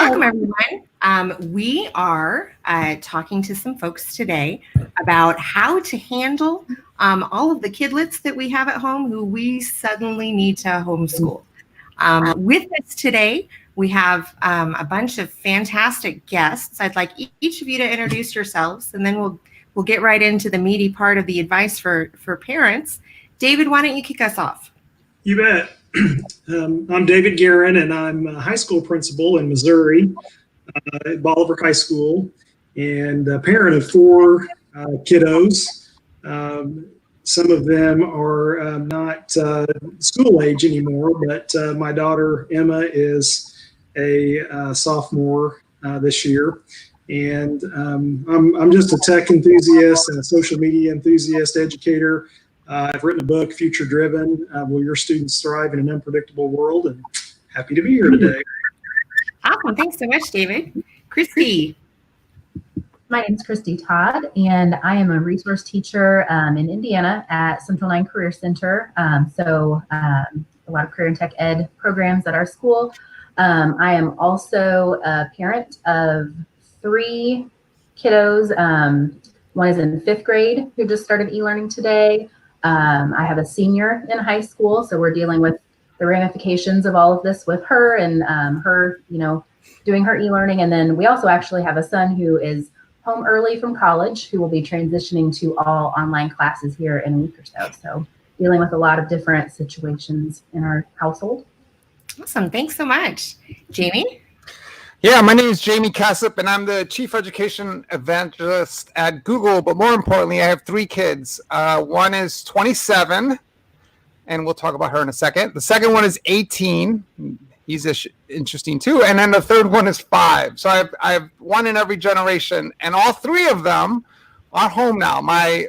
Welcome, everyone. We are talking to some folks today about how to handle all of the kidlets that we have at home who we suddenly need to homeschool. With us today, we have a bunch of fantastic guests. I'd like each of you to introduce yourselves, and then we'll get right into the meaty part of the advice for parents. David, why don't you kick us off? You bet. I'm David Guerin, and I'm a high school principal in Missouri at Bolivar High School, and a parent of 4 kiddos. Some of them are not school age anymore, but my daughter Emma is a sophomore this year. And I'm just a tech enthusiast and a social media enthusiast, educator. I've written a book, Future Driven, Will Your Students Thrive in an Unpredictable World? And happy to be here today. Awesome. Thanks so much, David. Christy. My name is Christy Todd, and I am a resource teacher in Indiana at Central 9 Career Center. A lot of career and tech ed programs at our school. I am also a parent of 3 kiddos. One is in 5th grade who just started e-learning today. I have a senior in high school, so we're dealing with the ramifications of all of this with her and her, doing her e-learning. And then we also actually have a son who is home early from college, who will be transitioning to all online classes here in a week or so. So dealing with a lot of different situations in our household. Awesome. Thanks so much. Jamie? Yeah, my name is Jamie Cassup, and I'm the Chief Education Evangelist at Google. But more importantly, I have 3 kids. One is 27, and we'll talk about her in a second. The second one is 18. He's interesting too. And then the third one is 5. So I have one in every generation, and all 3 of them are home now. My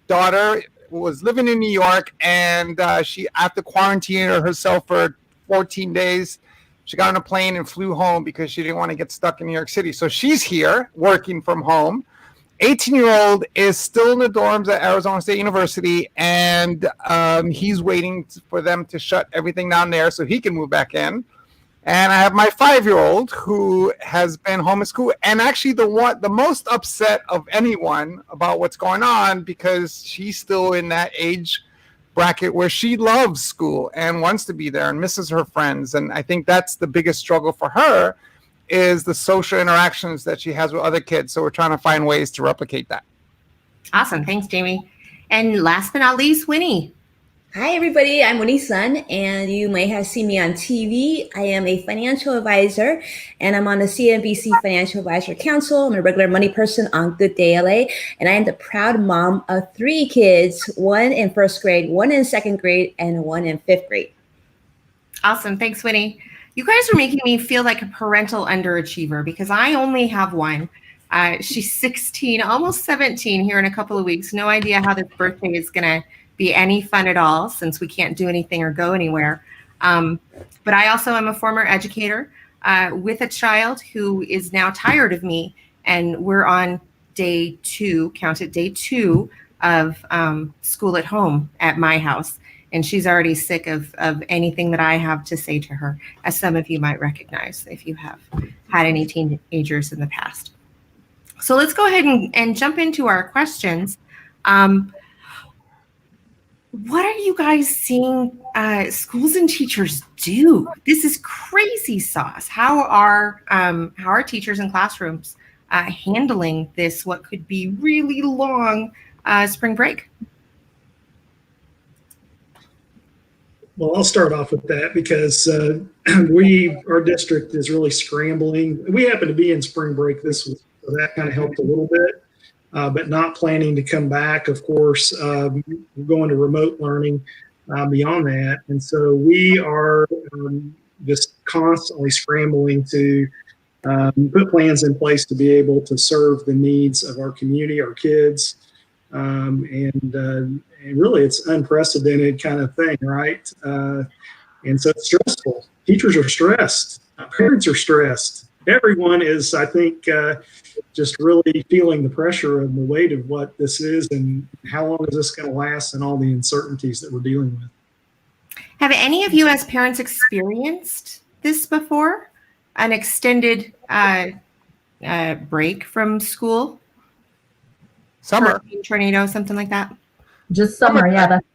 daughter was living in New York, and she, after quarantining herself for 14 days, she got on a plane and flew home because she didn't want to get stuck in New York City. So she's here working from home. 18-year-old is still in the dorms at Arizona State University, and he's waiting for them to shut everything down there so he can move back in. And I have my 5-year-old who has been home at school, and actually the most upset of anyone about what's going on, because she's still in that age bracket where she loves school and wants to be there and misses her friends. And I think that's the biggest struggle for her, is the social interactions that she has with other kids. So we're trying to find ways to replicate that. Awesome. Thanks, Jamie. And last but not least, Winnie. Hi, everybody. I'm Winnie Sun, and you may have seen me on TV. I am a financial advisor, and I'm on the CNBC Financial Advisor Council. I'm a regular money person on Good Day LA, and I am the proud mom of 3 kids, one in 1st grade, one in 2nd grade, and one in 5th grade. Awesome. Thanks, Winnie. You guys are making me feel like a parental underachiever because I only have one. She's 16, almost 17 here in a couple of weeks. No idea how this birthday is going to be any fun at all since we can't do anything or go anywhere. But I also am a former educator with a child who is now tired of me. And we're on day 2 of school at home at my house. And she's already sick of anything that I have to say to her, as some of you might recognize if you have had any teenagers in the past. So let's go ahead and jump into our questions. What are you guys seeing schools and teachers do? This is crazy sauce. How are teachers in classrooms handling this, what could be really long spring break? Well, I'll start off with that because our district is really scrambling. We happen to be in spring break this week, so that kind of helped a little bit. But not planning to come back, of course, we're going to remote learning beyond that. And so we are just constantly scrambling to put plans in place to be able to serve the needs of our community, our kids. And really, it's unprecedented kind of thing, right? And so it's stressful. Teachers are stressed. Parents are stressed. Everyone is, I think, just really feeling the pressure and the weight of what this is and how long is this going to last and all the uncertainties that we're dealing with. Have any of you as parents experienced this before? an extended break from school? Summer. Hurricane, tornado, something like that? Just summer, yeah. That's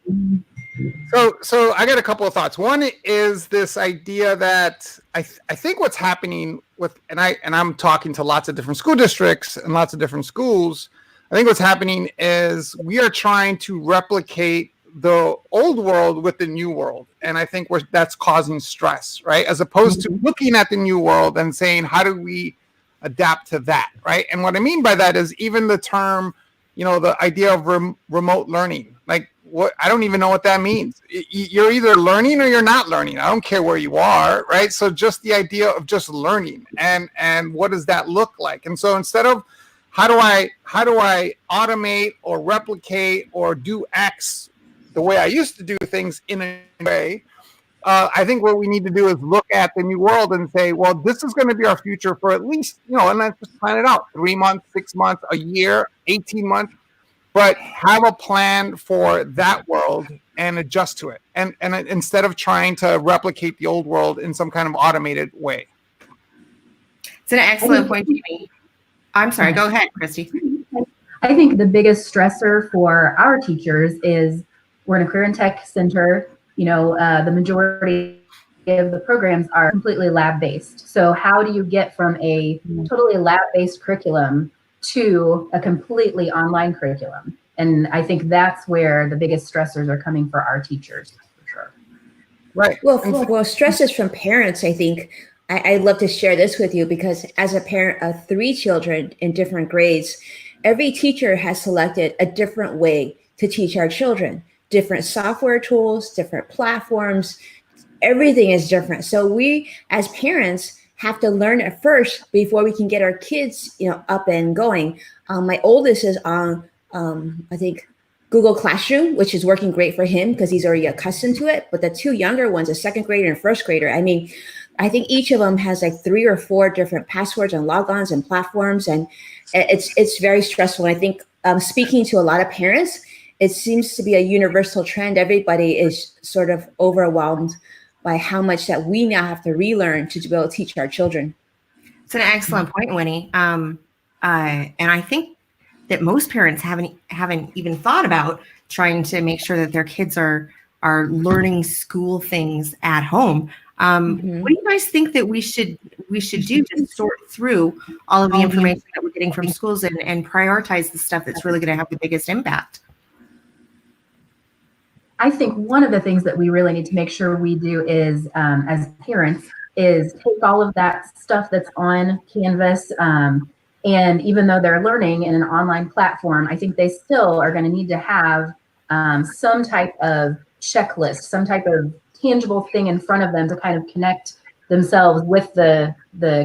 So I got a couple of thoughts. One is this idea that I think what's happening with, and I'm talking to lots of different school districts and lots of different schools. I think what's happening is we are trying to replicate the old world with the new world, and I think that's causing stress, right? As opposed to looking at the new world and saying, how do we adapt to that, right? And what I mean by that is even the term, the idea of remote learning, like what, I don't even know what that means. You're either learning or you're not learning. I don't care where you are, right? So just the idea of just learning and what does that look like? And so instead of how do I automate or replicate or do X the way I used to do things in a way, I think what we need to do is look at the new world and say, well, this is going to be our future for at least, and let's just plan it out, 3 months, 6 months, a year, 18 months, but have a plan for that world and adjust to it. And instead of trying to replicate the old world in some kind of automated way. It's an excellent point, Jamie. I'm sorry, go ahead, Christy. I think the biggest stressor for our teachers is we're in a career and tech center. The majority of the programs are completely lab-based. So how do you get from a totally lab-based curriculum to a completely online curriculum? And I think that's where the biggest stressors are coming for our teachers, for sure. Right. Well, stresses from parents, I think. I'd love to share this with you because as a parent of 3 children in different grades, every teacher has selected a different way to teach our children. Different software tools, different platforms, everything is different. So we as parents have to learn it first before we can get our kids, up and going. My oldest is on, I think, Google Classroom, which is working great for him because he's already accustomed to it. But the 2 younger ones, a second grader and first grader, I think each of them has like 3 or 4 different passwords and logons and platforms, and it's very stressful. And I think speaking to a lot of parents, it seems to be a universal trend. Everybody is sort of overwhelmed by how much that we now have to relearn to be able to teach our children. It's an excellent point, Winnie. And I think that most parents haven't even thought about trying to make sure that their kids are learning school things at home. What do you guys think that we should do to sort through all of the information that we're getting from schools and prioritize the stuff that's really going to have the biggest impact? I think one of the things that we really need to make sure we do is, as parents, is take all of that stuff that's on Canvas, and even though they're learning in an online platform, I think they still are going to need to have some type of checklist, some type of tangible thing in front of them to kind of connect themselves with the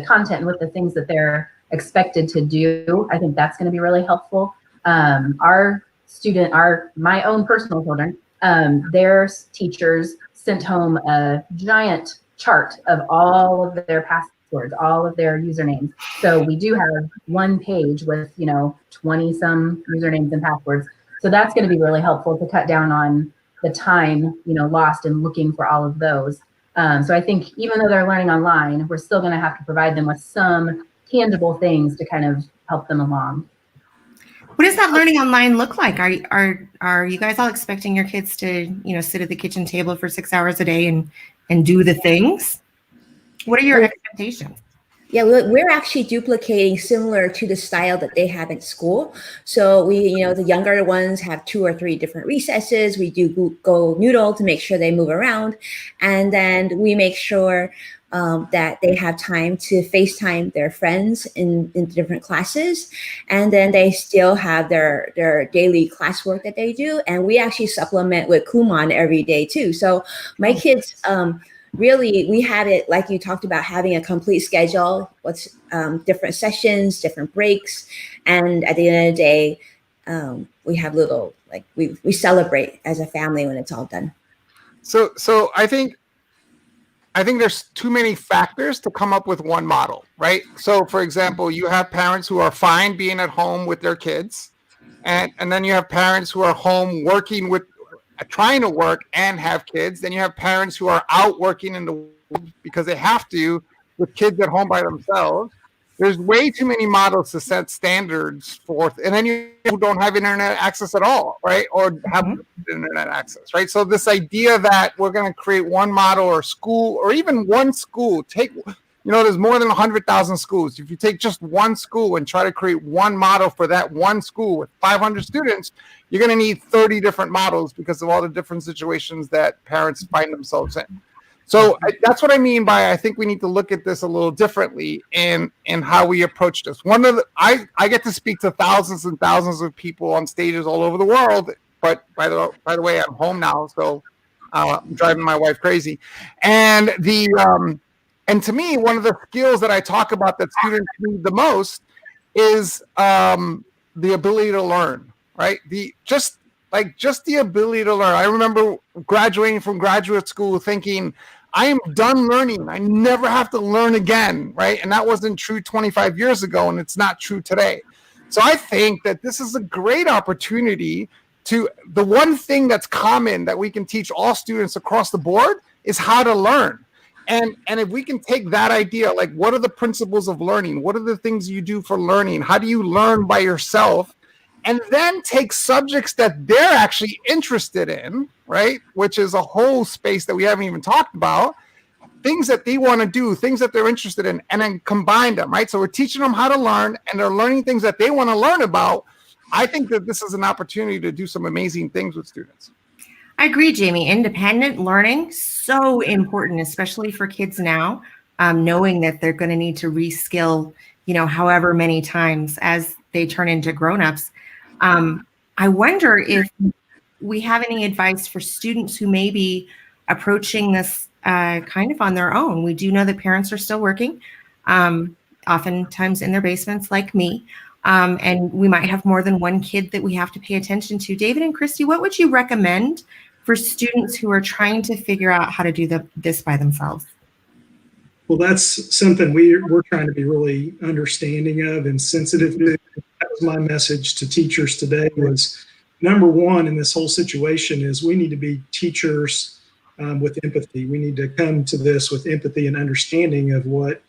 content and with the things that they're expected to do. I think that's going to be really helpful. My own personal children, their teachers sent home a giant chart of all of their passwords, all of their usernames. So we do have one page with 20 some usernames and passwords. So that's going to be really helpful to cut down on the time lost in looking for all of those. So I think even though they're learning online, we're still going to have to provide them with some tangible things to kind of help them along. What does that learning online look like? Are you guys all expecting your kids to, sit at the kitchen table for 6 hours a day and do the things? What are your expectations? Yeah, we're actually duplicating similar to the style that they have in school. So we, the younger ones have 2 or 3 different recesses. We do go noodle to make sure they move around. And then we make sure that they have time to FaceTime their friends in different classes. And then they still have their daily classwork that they do. And we actually supplement with Kumon every day too. So my kids, really, we have it like you talked about, having a complete schedule, what's different sessions, different breaks. And at the end of the day, we have little, we celebrate as a family when it's all done. So I think there's too many factors to come up with one model, right? So for example, you have parents who are fine being at home with their kids. And then you have parents who are home working with, trying to work and have kids. Then you have parents who are out working in the world because they have to with kids at home by themselves. There's way too many models to set standards for, and then you don't have internet access at all, right? Or have internet access, right? So this idea that we're going to create one model or school, or even one school, there's more than 100,000 schools. If you take just one school and try to create one model for that one school with 500 students, you're going to need 30 different models because of all the different situations that parents find themselves in. So that's what I mean by I think we need to look at this a little differently in how we approach this. I get to speak to thousands and thousands of people on stages all over the world, but by the way, I'm home now, so I'm driving my wife crazy. And to me, one of the skills that I talk about that students need the most is the ability to learn, right? Just the ability to learn. I remember graduating from graduate school thinking, I am done learning. I never have to learn again, right? And that wasn't true 25 years ago, and it's not true today. So I think that this is a great opportunity the one thing that's common that we can teach all students across the board is how to learn. And if we can take that idea, like what are the principles of learning? What are the things you do for learning? How do you learn by yourself? And then take subjects that they're actually interested in, right? Which is a whole space that we haven't even talked about. Things that they want to do, things that they're interested in, and then combine them, right? So we're teaching them how to learn, and they're learning things that they want to learn about. I think that this is an opportunity to do some amazing things with students. I agree, Jamie. Independent learning, so important, especially for kids now, knowing that they're going to need to reskill, however many times as they turn into grownups. I wonder if we have any advice for students who may be approaching this kind of on their own. We do know that parents are still working, oftentimes in their basements like me. And we might have more than one kid that we have to pay attention to. David and Christy, what would you recommend for students who are trying to figure out how to do this by themselves? Well, that's something we're trying to be really understanding of and sensitive to. That was my message to teachers today was, number one in this whole situation is we need to be teachers with empathy. We need to come to this with empathy and understanding of what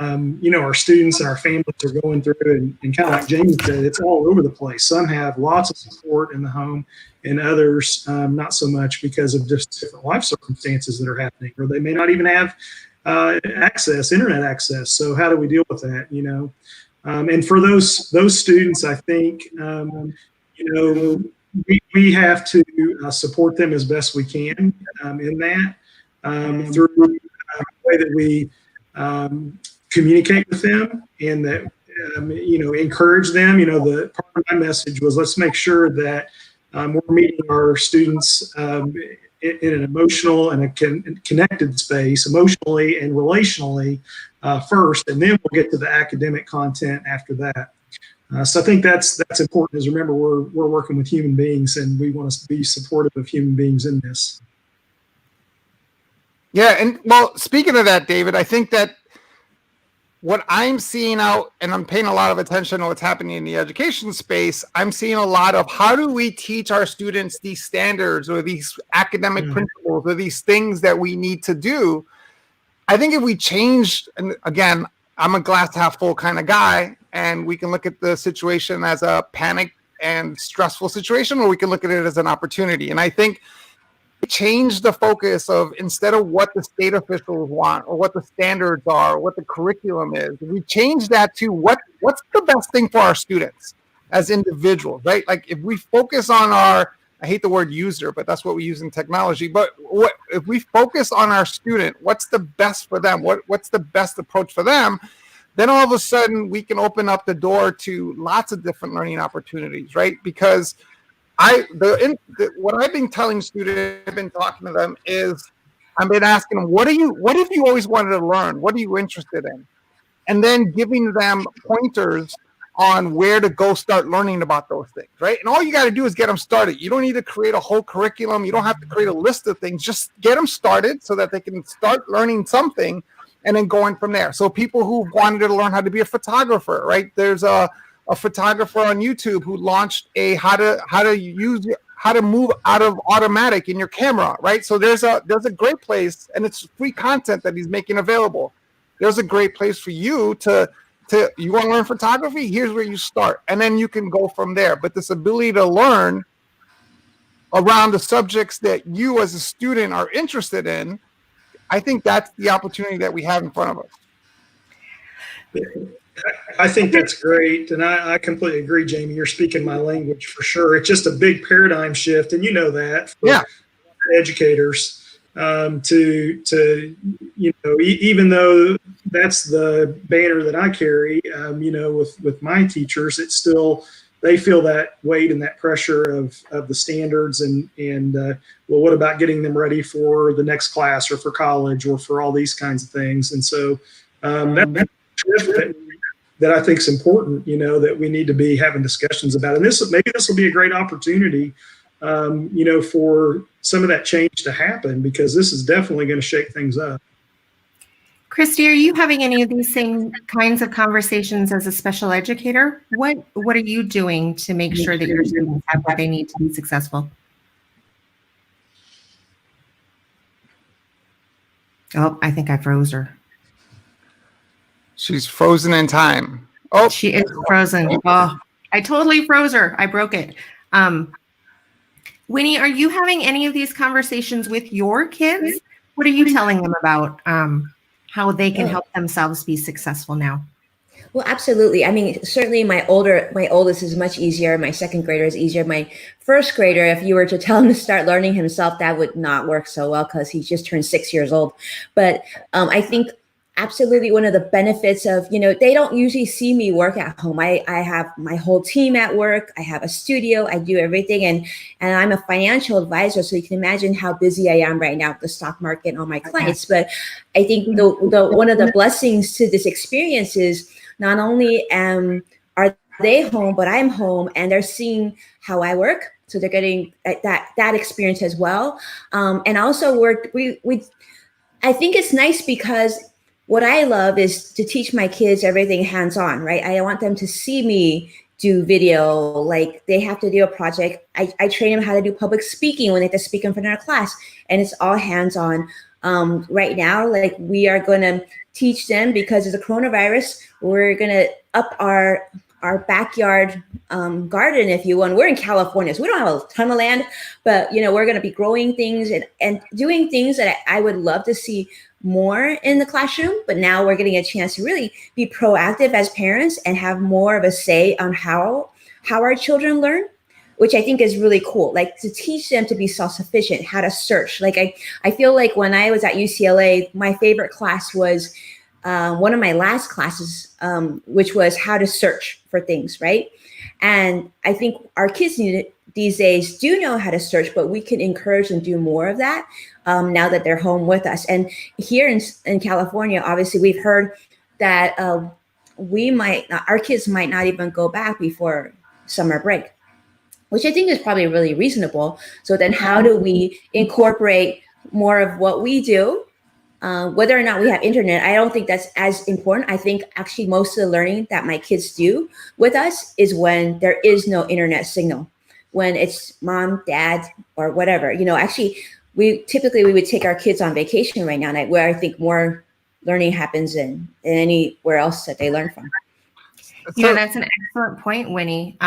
our students and our families are going through, and kind of like Jamie said, it's all over the place. Some have lots of support in the home, and others not so much because of just different life circumstances that are happening, or they may not even have internet access. So how do we deal with that? And for those students, I think we have to support them as best we can in that through the way that we communicate with them, and that encourage them. The part of my message was, let's make sure that we're meeting our students in an emotional and a connected space, emotionally and relationally first, and then we'll get to the academic content after that. So I think that's important. Is remember we're working with human beings, and we want to be supportive of human beings in this. Yeah, and well, speaking of that, David, I think that what I'm seeing out, and I'm paying a lot of attention to what's happening in the education space, I'm seeing a lot of how do we teach our students these standards or these academic principles or these things that we need to do. I think if we changed, and again, I'm a glass half full kind of guy, and we can look at the situation as a panic and stressful situation, or we can look at it as an opportunity. And I think change the focus of, instead of what the state officials want or what the standards are or what the curriculum is, we change that to what's the best thing for our students as individuals, right? Like if we focus on I hate the word user, but that's what we use in technology. But if we focus on our student, what's the best for them? What's the best approach for them? Then all of a sudden we can open up the door to lots of different learning opportunities, right? Because what I've been telling students, I've been talking to them is, I've been asking them, what have you always wanted to learn? What are you interested in? And then giving them pointers on where to go start learning about those things, right? And all you got to do is get them started. You don't need to create a whole curriculum. You don't have to create a list of things. Just get them started so that they can start learning something and then going from there. So people who wanted to learn how to be a photographer, right? There's a photographer on YouTube who launched how to move out of automatic in your camera, right? So there's a great place, and it's free content that he's making available. there's a great place for you to you want to learn photography? Here's where you start. And then you can go from there. But this ability to learn around the subjects that you as a student are interested in, I think that's the opportunity that we have in front of us. I think that's great. And I completely agree, Jamie. You're speaking my language for sure. It's just a big paradigm shift. And you know that for educators to even though that's the banner that I carry, with my teachers, it's still, they feel that weight and that pressure of the standards and well, what about getting them ready for the next class or for college or for all these kinds of things? And so that I think is important, that we need to be having discussions about. And maybe this will be a great opportunity, for some of that change to happen, because this is definitely going to shake things up. Christy, are you having any of these same kinds of conversations as a special educator? What are you doing to make sure that your students have what they need to be successful? Oh, I think I froze her. She's frozen in time. Oh, she is frozen. Oh, I totally froze her. I broke it. Winnie, are you having any of these conversations with your kids? What are you telling them about how they can help themselves be successful now? Well, absolutely. I mean, certainly my oldest is much easier. My second grader is easier. My first grader, if you were to tell him to start learning himself, that would not work so well because he just turned 6 years old. But I think absolutely one of the benefits of, they don't usually see me work at home. I have my whole team at work. I have a studio. I do everything. And I'm a financial advisor. So you can imagine how busy I am right now with the stock market and all my clients. But I think the one of the blessings to this experience is not only are they home, but I'm home and they're seeing how I work. So they're getting that experience as well. And also I think it's nice because what I love is to teach my kids everything hands-on, right? I want them to see me do video, like they have to do a project. I train them how to do public speaking when they have to speak in front of a class, and it's all hands-on. Right now, like we are going to teach them, because of the coronavirus, we're going to up our backyard garden, if you want. We're in California, so we don't have a ton of land, but we're going to be growing things and doing things that I would love to see more in the classroom. But now we're getting a chance to really be proactive as parents and have more of a say on how our children learn, which I think is really cool. Like to teach them to be self-sufficient, how to search. Like I feel like when I was at UCLA, my favorite class was one of my last classes, which was how to search for things, right? And I think our kids these days do know how to search, but we can encourage them to do more of that now that they're home with us. And here in California, obviously, we've heard that our kids might not even go back before summer break, which I think is probably really reasonable. So then how do we incorporate more of what we do? Whether or not we have internet, I don't think that's as important. I think actually most of the learning that my kids do with us is when there is no internet signal, when it's mom, dad, or whatever. Actually, we would take our kids on vacation right now, where I think more learning happens than anywhere else that they learn from. That's an excellent point, Winnie. We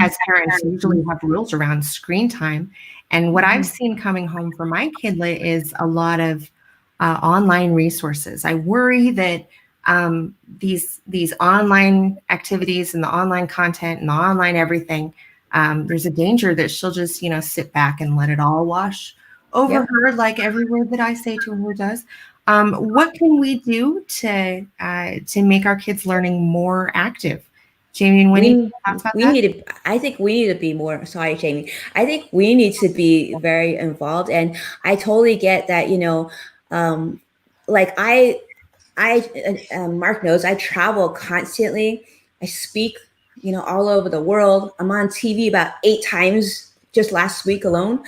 as parents usually have rules around screen time. And what I've seen coming home from my kidlet is a lot of online resources. I worry that these online activities and the online content and the online everything, there's a danger that she'll just, sit back and let it all wash over her, like every word that I say to her does. What can we do to make our kids learning more active? Jamie and Winnie, I think we need to be more, sorry, Jamie. I think we need to be very involved. And I totally get that, like Mark knows I travel constantly. I speak, all over the world. I'm on TV about 8 times just last week alone.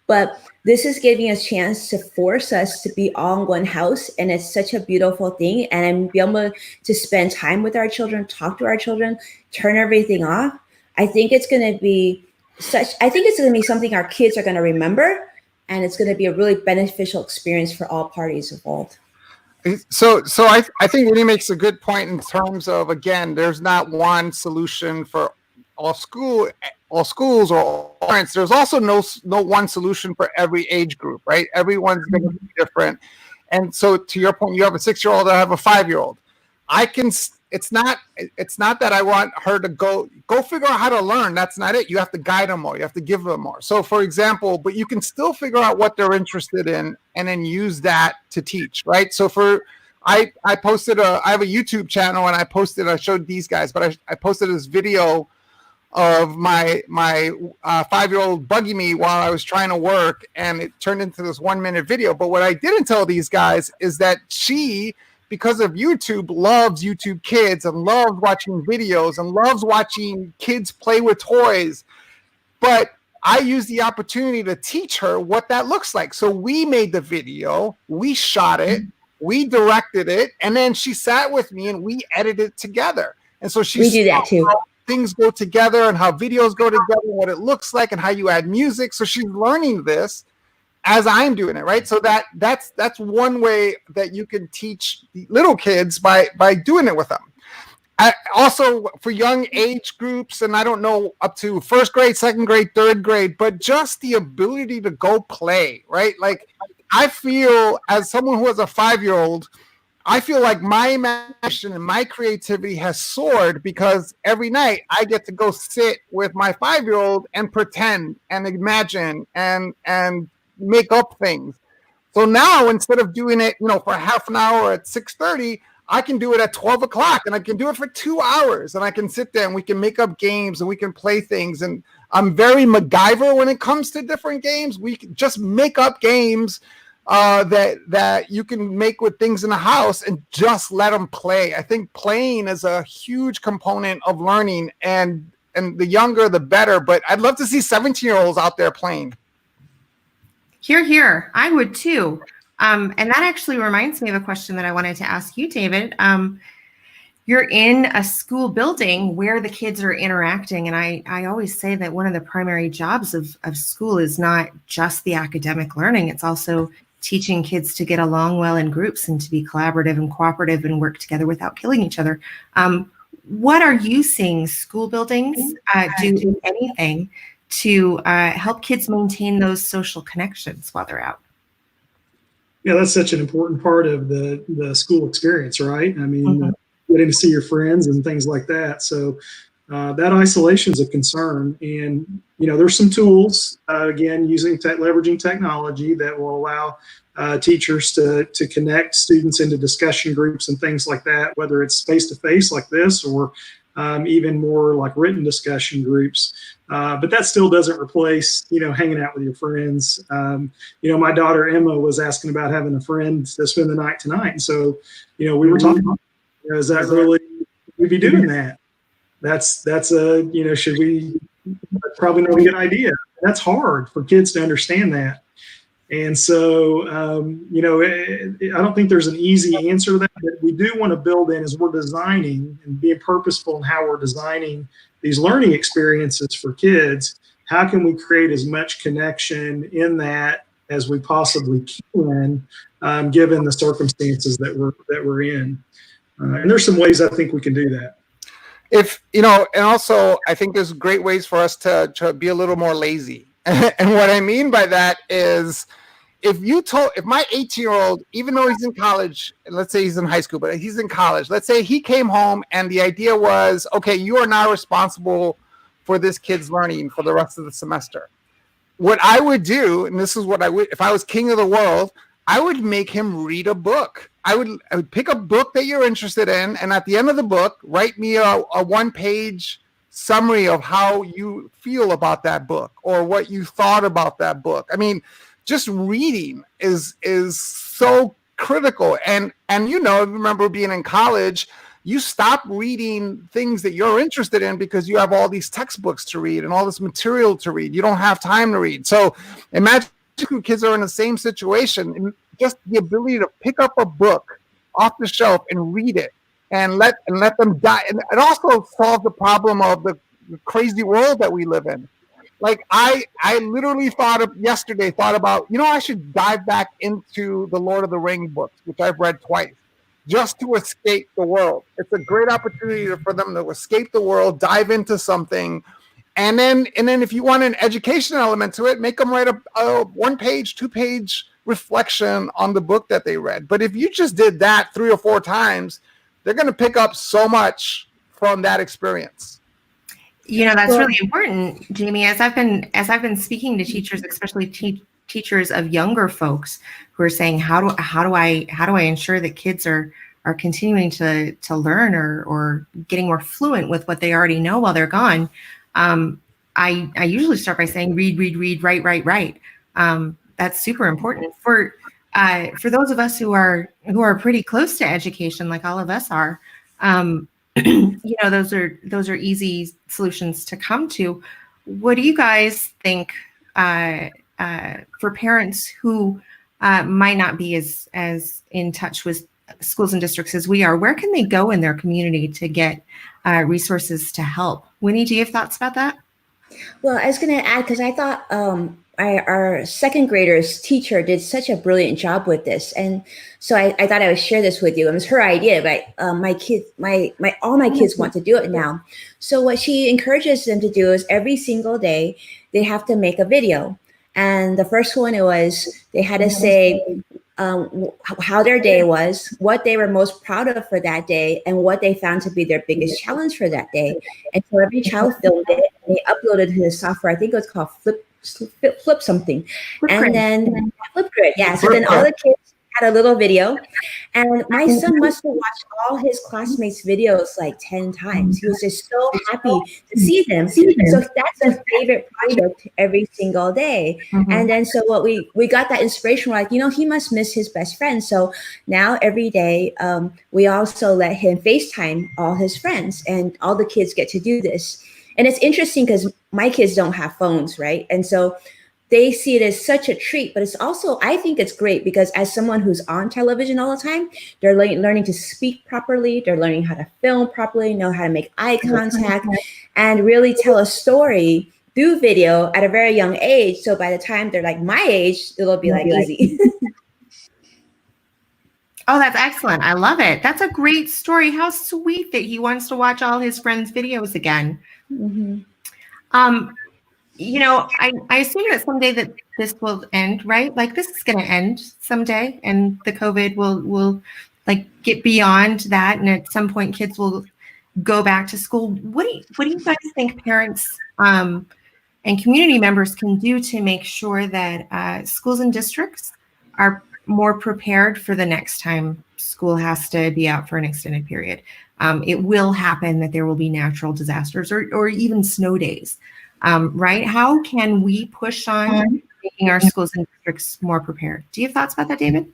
But this is giving us a chance to force us to be all in one house. And it's such a beautiful thing. And be able to spend time with our children, talk to our children, turn everything off. I think it's going to be something our kids are going to remember. And it's going to be a really beneficial experience for all parties involved. I think Winnie makes a good point in terms of, again, there's not one solution for all schools or all parents. There's also no one solution for every age group, right? Everyone's going to be different. And so to your point, you have a 6-year-old, I have a 5-year-old. It's not that I want her to go figure out how to learn. That's not it. You have to guide them more. You have to give them more. So for example, but you can still figure out what they're interested in and then use that to teach, right? So I posted I have a YouTube channel and I showed these guys, but I posted this video of my 5-year-old bugging me while I was trying to work, and it turned into this 1-minute video. But what I didn't tell these guys is that she, because of YouTube, loves YouTube Kids and loves watching videos and loves watching kids play with toys. But I used the opportunity to teach her what that looks like. So we made the video, we shot it, we directed it, and then she sat with me and we edited it together. And so we do that too. Things go together and how videos go together, what it looks like, and how you add music. So she's learning this as I'm doing it, right? So that's one way that you can teach little kids by doing it with them. Also for young age groups, and I don't know, up to 1st grade, 2nd grade, 3rd grade, but just the ability to go play, right? Like I feel, as someone who has a 5-year-old, I feel like my imagination and my creativity has soared because every night I get to go sit with my 5-year-old and pretend and imagine and make up things. So now instead of doing it, for half an hour at 6:30, I can do it at 12 o'clock and I can do it for 2 hours and I can sit there and we can make up games and we can play things. And I'm very MacGyver when it comes to different games. We can just make up games that you can make with things in the house and just let them play. I think playing is a huge component of learning, and the younger the better. But I'd love to see 17-year-olds out there playing. Here. I would too. And that actually reminds me of a question that I wanted to ask you, David. You're in a school building where the kids are interacting. And I always say that one of the primary jobs of school is not just the academic learning. It's also teaching kids to get along well in groups and to be collaborative and cooperative and work together without killing each other. What are you seeing school buildings do, if anything, to help kids maintain those social connections while they're out? Yeah, that's such an important part of the school experience, right? I mean, getting to see your friends and things like that. So that isolation is a concern. And, there's some tools, again, leveraging technology that will allow teachers to connect students into discussion groups and things like that, whether it's face-to-face like this or even more like written discussion groups. But that still doesn't replace, hanging out with your friends. My daughter Emma was asking about having a friend to spend the night tonight. And so, we were talking about, is that really, we'd be doing that? That's should we, that's probably not a good idea. That's hard for kids to understand that. And so, I don't think there's an easy answer to that, but we do want to build in, as we're designing and being purposeful in how we're designing these learning experiences for kids. How can we create as much connection in that as we possibly can, given the circumstances that we're in? And there's some ways I think we can do that. And also I think there's great ways for us to be a little more lazy. And what I mean by that is, if my 18-year-old, even though he's in college, let's say he's in high school, but he's in college, let's say he came home and the idea was, okay, you are now responsible for this kid's learning for the rest of the semester. What I would do, and this is what I would, if I was king of the world, I would make him read a book. I would pick a book that you're interested in, and at the end of the book, write me a 1-page summary of how you feel about that book or what you thought about that book. I mean, just reading is so critical. And remember being in college, you stop reading things that you're interested in because you have all these textbooks to read and all this material to read. You don't have time to read. So imagine kids are in the same situation, and just the ability to pick up a book off the shelf and read it and let them die. And it also solves the problem of the crazy world that we live in. Like I literally thought about, I should dive back into the Lord of the Rings books, which I've read twice, just to escape the world. It's a great opportunity for them to escape the world, dive into something. And then if you want an education element to it, make them write a 1 page, 2 page reflection on the book that they read. But if you just did that 3 or 4 times, they're going to pick up so much from that experience. That's really important, Jamie. As I've been speaking to teachers, especially teachers of younger folks, who are saying, how do I ensure that kids are continuing to learn or getting more fluent with what they already know while they're gone. I usually start by saying read, write. That's super important for those of us who are pretty close to education, like all of us are. Those are easy solutions to come to. What do you guys think for parents who might not be as in touch with schools and districts as we are? Where can they go in their community to get resources to help? Winnie, do you have thoughts about that? Well, I was going to add, because I thought our second graders teacher did such a brilliant job with this. And so I thought I would share this with you. It was her idea, but all my kids want to do it now. So what she encourages them to do is every single day, they have to make a video. And the first one was they had to say how their day was, what they were most proud of for that day, and what they found to be their biggest challenge for that day. And so every child filmed it, and they uploaded to the software. I think it was called Flip something. And then Flipgrid, yeah. So then all the kids had a little video, and my son must have watched all his classmates' videos like 10 times. He was just so happy to see them. So that's a favorite project every single day. Mm-hmm. And then so what we got that inspiration, we're like, he must miss his best friend. So now every day we also let him FaceTime all his friends, and all the kids get to do this. And it's interesting because my kids don't have phones, right? And so they see it as such a treat, but it's also, I think it's great because as someone who's on television all the time, they're learning to speak properly. They're learning how to film properly, know how to make eye contact, and really tell a story through video at a very young age. So by the time they're like my age, it'll be like easy. Oh, that's excellent. I love it. That's a great story. How sweet that he wants to watch all his friends' videos again. Mm-hmm. I assume that someday that this will end, right? Like this is going to end someday, and the COVID will like get beyond that, and at some point, kids will go back to school. What do you guys think parents and community members can do to make sure that schools and districts are more prepared for the next time school has to be out for an extended period? It will happen that there will be natural disasters or even snow days, right? How can we push on making our schools and districts more prepared? Do you have thoughts about that, David?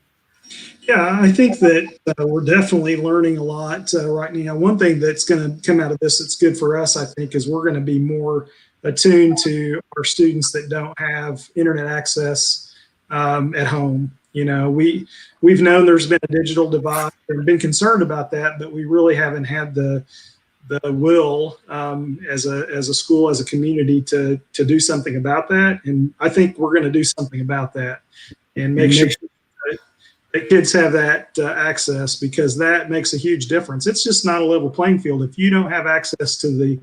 Yeah, I think that we're definitely learning a lot right now. One thing that's going to come out of this that's good for us, I think, is we're going to be more attuned to our students that don't have internet access at home. We've known there's been a digital divide and been concerned about that, but we really haven't had the will as a school, as a community to do something about that. And I think we're going to do something about that and make sure that kids have that access, because that makes a huge difference. It's just not a level playing field. If you don't have access to the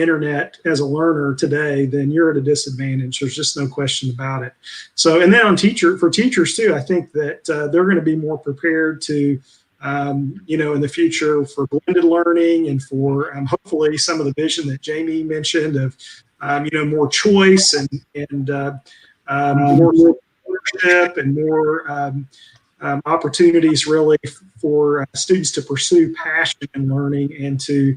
internet as a learner today, then you're at a disadvantage. There's just no question about it. So, and then for teachers too, I think that they're going to be more prepared to, in the future for blended learning and for hopefully some of the vision that Jamie mentioned of, more choice and more ownership and more opportunities really for students to pursue passion in learning and to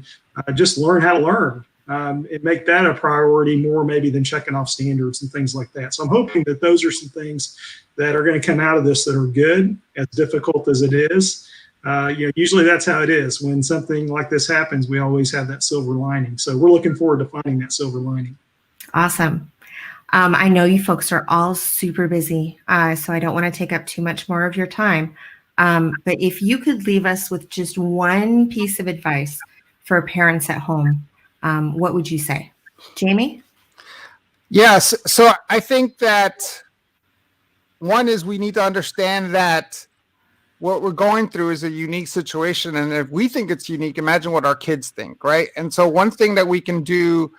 just learn how to learn and make that a priority more maybe than checking off standards and things like that. So I'm hoping that those are some things that are going to come out of this that are good, as difficult as it is. Usually that's how it is. When something like this happens, we always have that silver lining. So we're looking forward to finding that silver lining. Awesome. I know you folks are all super busy, so I don't want to take up too much more of your time. But if you could leave us with just one piece of advice for parents at home, what would you say? Jamie? Yes. So I think that one is we need to understand that what we're going through is a unique situation. And if we think it's unique, imagine what our kids think, right? And so one thing that we can do,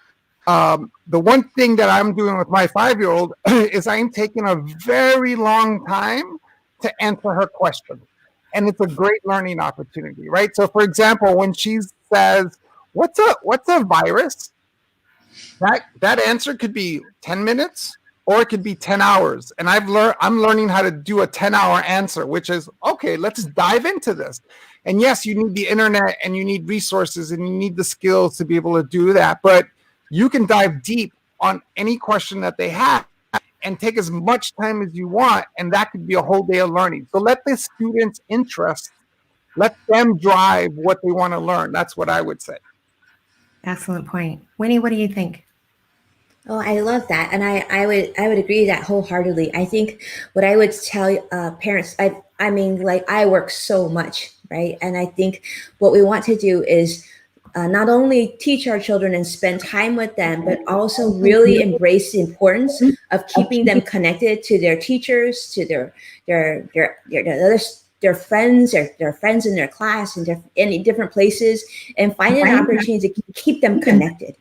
the one thing that I'm doing with my 5-year-old is I'm taking a very long time to answer her question. And it's a great learning opportunity, right? So for example, when she says, what's a virus? That answer could be 10 minutes or it could be 10 hours. And I'm learning how to do a 10-hour answer, which is, okay, let's dive into this. And yes, you need the internet and you need resources and you need the skills to be able to do that. But you can dive deep on any question that they have and take as much time as you want. And that could be a whole day of learning. So let the students' interest, let them drive what they want to learn. That's what I would say. Excellent point. Winnie, what do you think? Oh, I love that, and I would agree with that wholeheartedly. I think what I would tell parents, I mean, like I work so much, right? And I think what we want to do is not only teach our children and spend time with them, but also really embrace the importance of keeping them connected to their teachers, to their friends, their friends in their class, and in different places, and finding an opportunity to keep them connected.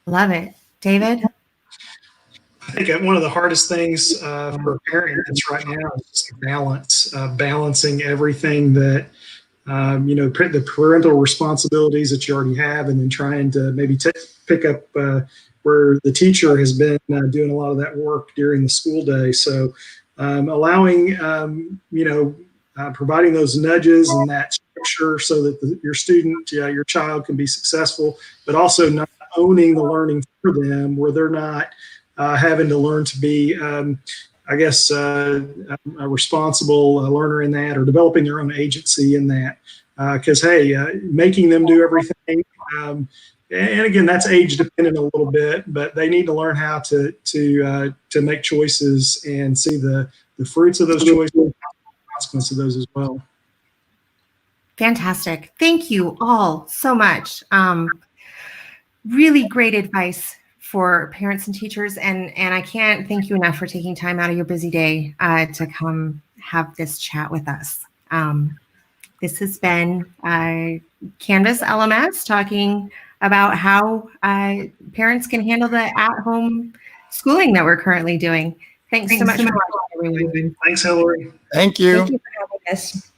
Love it. David? I think one of the hardest things for parents right now is just balance, balancing everything that, the parental responsibilities that you already have, and then trying to maybe pick up where the teacher has been doing a lot of that work during the school day. So allowing, providing those nudges and that structure so that your student, your child can be successful, but also not owning the learning for them, where they're not having to learn to be, a responsible learner in that, or developing their own agency in that. Because making them do everything, and again, that's age dependent a little bit, but they need to learn how to make choices and see the fruits of those choices, and the consequence of those as well. Fantastic. Thank you all so much. Really great advice for parents and teachers. And I can't thank you enough for taking time out of your busy day to come have this chat with us. This has been Canvas LMS talking about how parents can handle the at-home schooling that we're currently doing. Thanks so much for watching, everyone. Thanks, Hilary. Thank you. Thank you for having us.